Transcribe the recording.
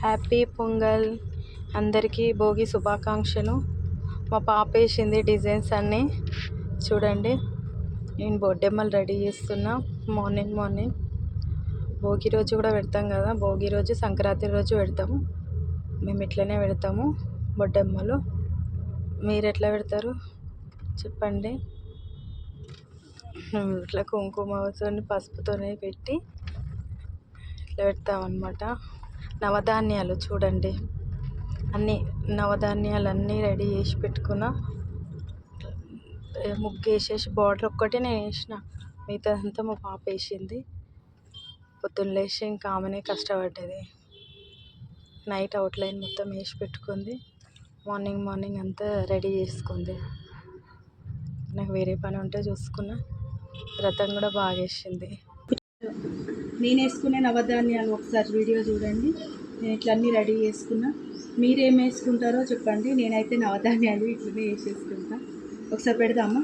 Happy pongal. అందరికీ భోగి శుభాకాంక్షలు. మా పాప వేసింది డిజైన్స్ అన్నీ చూడండి. నేను బొడ్డెమ్మలు రెడీ చేస్తున్నా. మార్నింగ్ భోగి రోజు కూడా పెడతాం కదా, భోగి రోజు సంక్రాంతి రోజు పెడతాము. మేము ఇట్లనే పెడతాము బొడ్డెమ్మలు. మీరు ఎట్లా పెడతారు చెప్పండి. ఇట్లా కుంకుమతో పసుపుతోనే పెట్టి ఇట్లా పెడతామన్నమాట. నవధాన్యాలు చూడండి, అన్నీ నవధాన్యాలు అన్నీ రెడీ చేసి పెట్టుకున్నా. ముగ్గు వేసేసి బార్డర్ ఒక్కటే నేను వేసిన, మిగతాదంతా మా పాప వేసింది. పొద్దున్న లేచి ఇంకా ఆమెనే కష్టపడ్డది. నైట్ అవుట్లైన్ మొత్తం వేసి పెట్టుకుంది. మార్నింగ్ అంతా రెడీ చేసుకుంది. నాకు వేరే పని ఉంటే చూసుకున్నా. వ్రతం కూడా బాగా వేసింది. నేను వేసుకునే నవధాన్యాలు ఒకసారి వీడియో చూడండి. నేను ఇట్లా అన్నీ రెడీ చేసుకున్నా. మీరేం వేసుకుంటారో చెప్పండి. నేనైతే నవధాన్యాలు ఇట్లనే వేసేసుకుంటా. ఒకసారి పెడదామా.